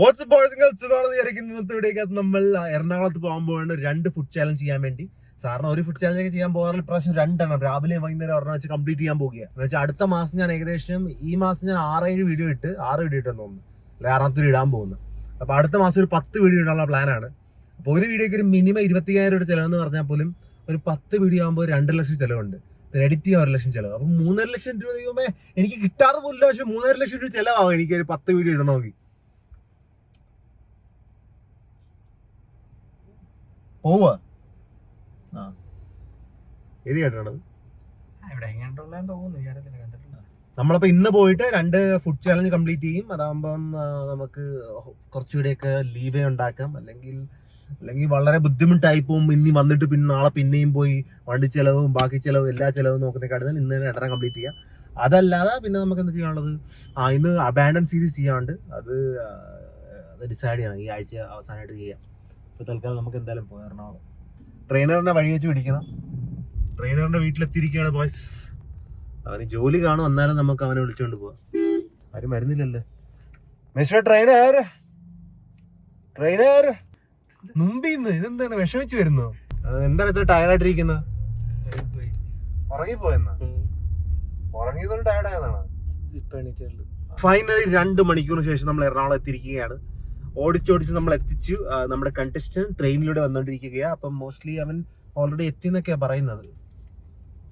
WhatsApp boys ഇന്നത്തെ വീഡിയോക്കകത്ത് നമ്മൾ എറണാകുളത്ത് പോകാൻ പോകേണ്ട 2 ഫുഡ് ചാലഞ്ച് ചെയ്യാൻ വേണ്ടി. സാറിന് ഒരു ഫുഡ് ചാലഞ്ച് ചെയ്യാൻ പോകാറില്ല, ഇപ്രാവശ്യം 2 രാവിലെ വൈകുന്നേരം ഒരെണ്ണം വെച്ച് കംപ്ലീറ്റ് ചെയ്യാൻ പോകുക. എന്ന് വെച്ചാൽ അടുത്ത മാസം ഞാൻ ഏകദേശം ഈ മാസം ഞാൻ 6 വീഡിയോ ഇട്ടെന്ന് തോന്നുന്നു, അല്ലെ 6th ഇടാൻ പോകുന്നു. അപ്പൊ അടുത്ത മാസം ഒരു 10 വീഡിയോ ഇടാനുള്ള പ്ലാനാണ്. അപ്പൊ ഒരു വീഡിയോക്ക് ഒരു മിനിമം 25,000 രൂപ ചിലവെന്ന് പറഞ്ഞാൽ പോലും ഒരു 10 വീഡിയോ ആകുമ്പോൾ 2 ലക്ഷം ചിലവുണ്ട്. എഡിറ്റ് ചെയ്യാൻ 1 ലക്ഷം ചിലവ്. അപ്പൊ 3.5 ലക്ഷം രൂപ ദൈവമേ എനിക്ക് കിട്ടാതെ പോലില്ല. പക്ഷെ 3.5 ലക്ഷം രൂപ ചിലവാകും എനിക്ക് ഒരു 10 വീഡിയോ ഇടണമെങ്കിൽ. പോവാ ഏത് കേട്ടാണത്? നമ്മളപ്പോ ഇന്ന് പോയിട്ട് 2 ഫുഡ് ചാലഞ്ച് കംപ്ലീറ്റ് ചെയ്യും. അതാകുമ്പം നമുക്ക് കുറച്ചുകൂടെയൊക്കെ ലീവേ ഉണ്ടാക്കാം. അല്ലെങ്കിൽ വളരെ ബുദ്ധിമുട്ടായി പോകും. ഇനി വന്നിട്ട് പിന്നെ നാളെ പിന്നെയും പോയി വണ്ടി ചെലവും ബാക്കി ചെലവും എല്ലാ ചെലവും നോക്കുന്നതിനെക്കാട്ടും ഇന്ന് 2 കംപ്ലീറ്റ് ചെയ്യാം. അതല്ലാതെ പിന്നെ നമുക്ക് എന്താ ചെയ്യാനുള്ളത്? ഇന്ന് അബാൻഡൻ സീരീസ് ചെയ്യാണ്ട് അത് ഡിസൈഡ് ചെയ്യണം, ഈ ആഴ്ച അവസാനമായിട്ട് ചെയ്യാം. ഇപ്പൊ തൽക്കാലം നമുക്ക് എന്തായാലും പോയി എറണാകുളം. ട്രെയിനറിനെ വഴി വെച്ച് പിടിക്കണം. ട്രെയിനറിന്റെ വീട്ടിലെത്തിയിരിക്കുകയാണ് ബോയ്സ്. അവന് ജോലി കാണും, എന്നാലും നമുക്ക് അവനെ വിളിച്ചുകൊണ്ട് പോവാം. ആരും വരുന്നില്ലല്ലേ? മിസ്റ്റർ ട്രെയിനർ മുമ്പിന്ന് ഇതെന്താണ് വിഷമിച്ച് വരുന്നു? എന്താണ് ഇത്ര ടയർഡായിട്ടിരിക്കുന്നത്? ഉറങ്ങിപ്പോയെന്നാ? ഉറങ്ങിയതൊരു ടയർഡായതാണ്. ഫൈനലി 2 മണിക്കൂറിന് ശേഷം നമ്മൾ എറണാകുളം എത്തിയിരിക്കുകയാണ്. ഓടിച്ചോടിച്ച് നമ്മൾ എത്തിച്ചു. നമ്മുടെ കണ്ടസ്റ്റന്റ് ട്രെയിനിലൂടെ വന്നോണ്ടിരിക്കുകയാണ്. അപ്പം മോസ്റ്റ്ലി അവൻ ഓൾറെഡി എത്തിന്നൊക്കെയാ പറയുന്നത്.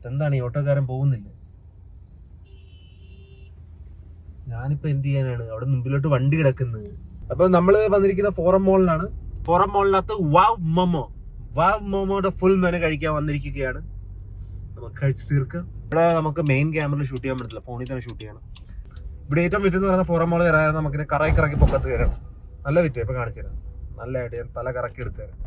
എന്താണ് ഈ ഓട്ടോക്കാരൻ പോകുന്നില്ല? ഞാനിപ്പോ എന്ത് ചെയ്യാനാണ്? അവിടെ മുമ്പിലോട്ട് വണ്ടി കിടക്കുന്നത്. അപ്പൊ നമ്മള് വന്നിരിക്കുന്ന ഫോറം മോളിലാണ്. ഫോറം മോളിനകത്ത് വാവ് മോമോയുടെ ഫുൾ മെനു കഴിക്കാൻ വന്നിരിക്കുകയാണ്. നമുക്ക് കഴിച്ച് തീർക്കാം. ഇവിടെ നമുക്ക് മെയിൻ ക്യാമറയിൽ ഷൂട്ട് ചെയ്യാൻ പറ്റില്ല, ഫോണിൽ തന്നെ ഷൂട്ട് ചെയ്യണം. ഇവിടെ ഏറ്റവും വിറ്റെന്ന് പറയുന്ന ഫോറം മോൾ കയറാൻ നമുക്ക് കറക്കി പൊക്കത്ത് കയറണം. നല്ല വിറ്റ് ഇപ്പൊ കാണിച്ചു തരാം. നല്ല ആയിട്ട് തല കറക്കി എടുത്തു തരാം.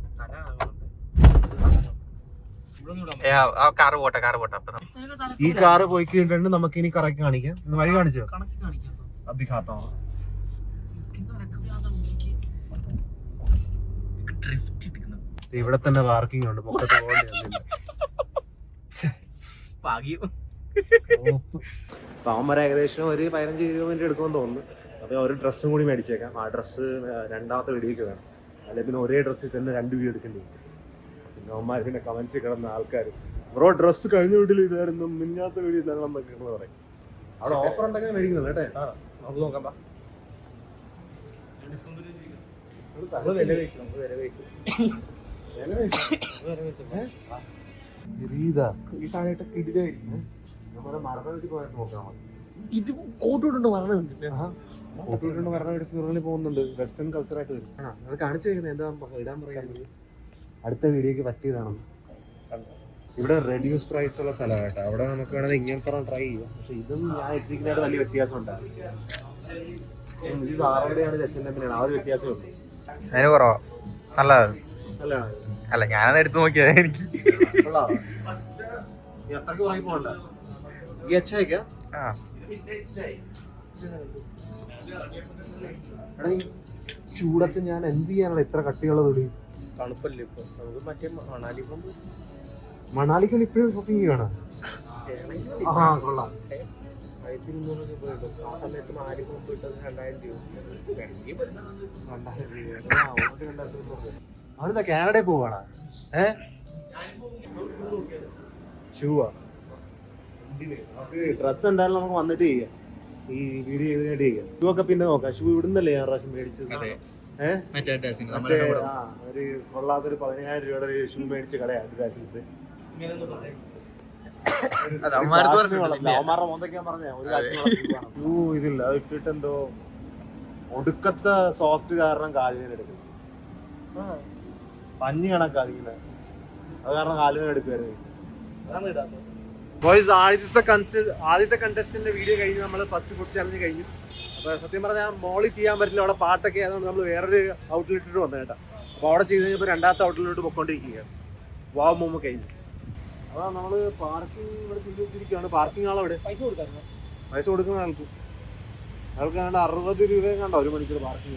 ഈ കാറ് പോയി കഴിഞ്ഞിട്ട് നമുക്ക് ഇനി കറക്കി കാണിക്കാം. വഴി കാണിച്ചോ? അധികാത്തോ ഇവിടെ തന്നെ പാർക്കിംഗ് ഉണ്ട്. പൊക്കത്ത് പോകേണ്ടി അവന്മാരെ ഏകദേശം ഒരു 15-20 മിനിറ്റ് എടുക്കുമെന്ന് തോന്നുന്നു. അപ്പൊ ഒരു ഡ്രസ്സും കൂടി മേടിച്ചേക്കാം. ആ ഡ്രസ്സ് 2ാമത്തെ വീഡിയോക്ക് വേണം. അല്ലെങ്കിൽ പിന്നെ ഒരേ ഡ്രസ്സിൽ തന്നെ 2 വീഡിയോ എടുക്കേണ്ടി വരും. പിന്നെ അവന്മാർ പിന്നെ കമന്റ്സിൽ കിടന്ന ആൾക്കാർ ബ്രോ ഡ്രസ്സ് കഴിഞ്ഞ വീട്ടിൽ ഇതായിരുന്നു, മിന്നാത്ത വീഡിയോ ഇതാണെന്നൊക്കെ പറയും. അവിടെ ഓഫർ ഉണ്ടെങ്കിൽ മേടിക്കുന്നത് കേട്ടെ. നമുക്ക് നോക്കാം. ഇത് കോട്ടോട്ടുണ്ട് പോകുന്നുണ്ട്. വെസ്റ്റേൺ കൾച്ചറായിട്ട് വരും. അത് കാണിച്ചു വെക്കുന്നത് എന്താ ഇടാൻ പറയുന്നത്? അടുത്ത വീഡിയോക്ക് പറ്റിയതാണ്. ഇവിടെ റെഡ്യൂസ് പ്രൈസ് ഉള്ള സ്ഥലമായിട്ടോ. അവിടെ നമുക്ക് വേണമെങ്കിൽ ഇങ്ങനത്തെ ട്രൈ ചെയ്യാം. പക്ഷെ ഇതും ഞാൻ എത്തിക്കുന്നതായിട്ട് വലിയ വ്യത്യാസം ഉണ്ടാകും. ഇത് 6 H&M-ലാണ്. ആ ഒരു വ്യത്യാസമുണ്ട്. അതിന് കുറവാ. നല്ലതാണ്. അല്ല ഞാനത് എടുത്ത് നോക്കിയാ എനിക്ക് അത്രക്ക് വാങ്ങി പോകണ്ട. ഈ അച്ഛയ്ക്ക ചൂടത്ത് ഞാൻ എന്ത് ചെയ്യാനുള്ള ഇത്ര കട്ടിയുള്ള തുണി? തണുപ്പല്ലേ ഇപ്പൊ. നമുക്ക് മറ്റേ മണാലിക്ക് ഇപ്പോഴും ഷോപ്പിംഗ് ചെയ്യണം. കൊള്ളാം. അവനെന്താ കാനഡയിൽ പോവാണ്? ഷൂവാ? ഡ്രസ് എന്തായാലും നമുക്ക് വന്നിട്ട് ചെയ്യാം. ഈ വീഡിയോ ചെയ്തിട്ട് ചെയ്യാം. ഷൂ ഒക്കെ പിന്നെ നോക്കാം. ഷൂ ഇവിടുന്നല്ലേ ഞാൻ പ്രാവശ്യം മേടിച്ചത്? ഒരു കൊള്ളാത്തൊരു 15,000 രൂപയുടെ ഒരു ഷൂ മേടിച്ച കടയാണ് അഡിഡാസിലത്തെ. അവന്മാരുടെ മോന്തൊക്കെ പറഞ്ഞ ഒരു ഷൂ ഇതില്ല. അത് ഇട്ടിട്ട് എന്തോ ഒടുക്കത്തെ സോഫ്റ്റ് കാരണം കാലിന് എടുക്കും. പഞ്ഞി കണക്കാതിങ്ങനെ. അത് കാരണം കാലിന് എടുക്കുമായിരുന്നു. ബോയ്സ്, ആദ്യത്തെ കണ്ടസ്റ്റന്റ് വീഡിയോ കഴിഞ്ഞ് നമ്മൾ ഫസ്റ്റ് ഫുഡ് ചാലഞ്ച് കഴിഞ്ഞു. അപ്പൊ സത്യം പറഞ്ഞാൽ മോളിൽ ചെയ്യാൻ പറ്റില്ല, അവിടെ പാട്ടൊക്കെ ആയതുകൊണ്ട് നമ്മൾ വേറൊരു ഔട്ട്ലെറ്റിട്ട് വന്നു കേട്ടോ. അപ്പൊ അവിടെ ചെയ്ത് കഴിഞ്ഞപ്പോൾ 2ാമത്തെ ഔട്ട്ലെറ്റിലോട്ട് പൊയ്ക്കൊണ്ടിരിക്കുകയാണ്. വാവ് മോമോ കഴിഞ്ഞു. അതാ നമ്മള് പാർക്കിംഗ് ഇവിടെ ചിന്തിച്ചിരിക്കുകയാണ്. പാർക്കിംഗ് ആളവിടെ പൈസ കൊടുക്കുന്ന ആൾക്ക് 60 രൂപയും കണ്ടോ 1 മണിക്കൂർ പാർക്കിംഗ്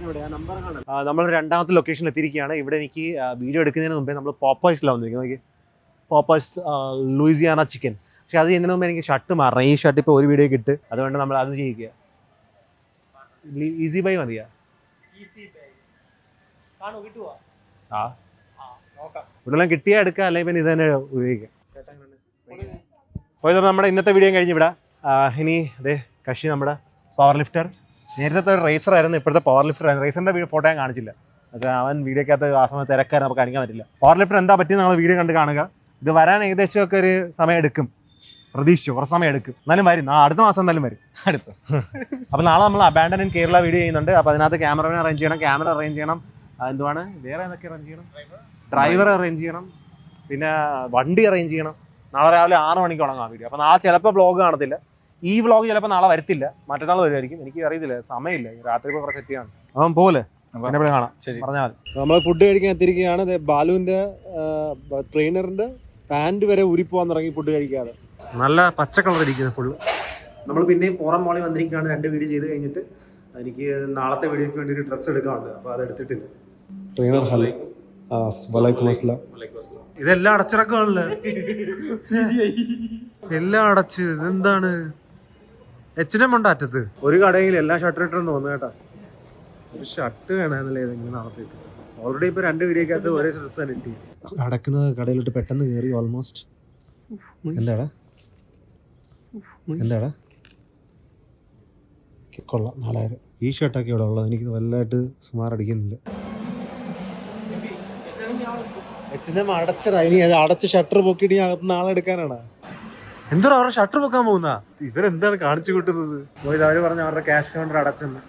ഇവിടെ. നമ്പർ കാണാം. നമ്മൾ 2ാമത്തെ ലൊക്കേഷനിൽ എത്തിയിരിക്കുകയാണ്. ഇവിടെ എനിക്ക് വീഡിയോ എടുക്കുന്നതിന് മുമ്പേ നമ്മൾ പോപ്പേഴ്സിലാണ് വന്നിരിക്കുന്നത്. Poppers Louisiana chicken. പക്ഷെ അത് ചെയ്യുന്നതിന് മുമ്പ് എനിക്ക് ഷർട്ട് മാറണം. ഈ ഷർട്ട് ഇപ്പോൾ ഒരു വീഡിയോ ഇട്ട്, അതുകൊണ്ട് നമ്മൾ അത് ചെയ്യുക. ഈസി ബൈ മതിയാ? ആ ഇവിടെല്ലാം കിട്ടിയാൽ എടുക്കാം, അല്ലെങ്കിൽ പിന്നെ ഇത് തന്നെ ഉപയോഗിക്കാം. അപ്പോൾ ഇത് നമ്മുടെ ഇന്നത്തെ വീഡിയോ കഴിഞ്ഞ് ഇവിടെ ഇനി അതേ കക്ഷി നമ്മുടെ പവർ ലിഫ്റ്റർ. നേരത്തെ ഒരു റേസർ ആയിരുന്നു, ഇപ്പോഴത്തെ പവർ ലിഫ്റ്റർ ആയിരുന്നു. റേസറിൻ്റെ ഫോട്ടോ ഞാൻ കാണിച്ചില്ല, അത് അവൻ വീഡിയോക്കകത്ത് ആ സമയത്ത് തിരക്കാൻ നമുക്ക് കാണിക്കാൻ പറ്റില്ല. പവർ ലിഫ്റ്റർ എന്താ പറ്റി നമ്മൾ വീഡിയോ കണ്ട് കാണുക. ഇത് വരാൻ ഏകദേശമൊക്കെ ഒരു സമയം എടുക്കും, പ്രതീക്ഷിച്ചു കുറച്ച് സമയം എടുക്കും, എന്നാലും വരും. അടുത്ത മാസം എന്തായാലും വരും. അടുത്ത അപ്പോൾ നാളെ നമ്മൾ അബാൻഡൻ ഇൻ കേരള വീഡിയോ ചെയ്യുന്നുണ്ട്. അപ്പോൾ അതിനകത്ത് ക്യാമറമാൻ അറേഞ്ച് ചെയ്യണം, ക്യാമറ അറേഞ്ച് ചെയ്യണം, എന്തുവാണ് വേറെ എന്തൊക്കെ അറേഞ്ച് ചെയ്യണം, ഡ്രൈവർ അറേഞ്ച് ചെയ്യണം, പിന്നെ വണ്ടി അറേഞ്ച് ചെയ്യണം. നാളെ രാവിലെ 6 മണിക്ക് തുടങ്ങാം വീഡിയോ. അപ്പോൾ നാളെ ചിലപ്പോൾ വ്ളോഗ് കാണത്തില്ല, ഈ വ്ളോഗ് ചിലപ്പോൾ നാളെ വരത്തില്ല, മറ്റന്നാൾ വരുമായിരിക്കും. എനിക്ക് അറിയത്തില്ല, സമയമില്ല, രാത്രി ഇപ്പോൾ കുറച്ച് സെറ്റ് ചെയ്യണം. അവൻ പോലെ എന്നെ കാണാം, ശരി പറഞ്ഞാൽ മതി. നമ്മൾ ഫുഡ് കഴിക്കാൻ എത്തിയിരിക്കുകയാണ്. ബാലുവിൻ്റെ ട്രെയിനറിൻ്റെ പാൻറ് വരെ ഊരിപ്പോവാൻ തുടങ്ങി ഫുഡ് കഴിക്കാതെ. നല്ല പച്ച കളർ ഇരിക്കുന്നത് ഫുള്ള്. നമ്മൾ പിന്നെയും ഫോറം മോളിൽ വന്നിരിക്കുകയാണ്. 2 വീഡിയോ ചെയ്ത് കഴിഞ്ഞിട്ട് എനിക്ക് നാളത്തെ വീഡിയോക്ക് വേണ്ടി ഒരു ഡ്രസ്സ് എടുക്കാനുണ്ട്, അപ്പോൾ അത് എടുത്തിട്ടില്ല. ട്രെയിനർ ഹലോ, വലൈക്കും അസ്സലാം. ഇതെല്ലാം അടച്ചിറക്കാണല്ലേ, എല്ലാം അടച്ച്. ഇതെന്താണ് H&M ഉണ്ട് അറ്റത്ത്. ഒരു കടയിൽ എല്ലാം ഷർട്ട് ഇട്ടെന്ന് തോന്നുന്നു കേട്ടാ. ഒരു ഷർട്ട് വേണമെന്നല്ലേ ഏതെങ്കിലും നാളത്തേക്ക്. ഓൾറെഡി ഇപ്പോൾ 2 വീഡിയോക്കകത്ത് ഒരേ ഡ്രസ്സ് തന്നെ ഇട്ടി. അടക്കുന്ന കടയിലോട്ട് പെട്ടെന്ന് കയറി ഓൾമോസ്റ്റ്. എന്താടാ എന്താടാ കൊള്ളാം, 4000. ഈ ഷർട്ടൊക്കെ ഇവിടെ ഉള്ളത് എനിക്ക് വലുതായിട്ട് സുമാർ അടിക്കുന്നില്ല. H&M അടച്ചതാ, ഇനി അത് അടച്ച് ഷട്ടർ പൊക്കിയിട്ട് അകത്ത് നാളെ എടുക്കാനാണ്. എന്താ അവരുടെ ഷട്ടർ പൊക്കാൻ പോകുന്ന ഇവരെന്താണ് കാണിച്ചു കൂട്ടുന്നത്? പോയത് അവര് പറഞ്ഞു അവരുടെ ക്യാഷ് കൗണ്ടർ അടച്ചെന്ന്.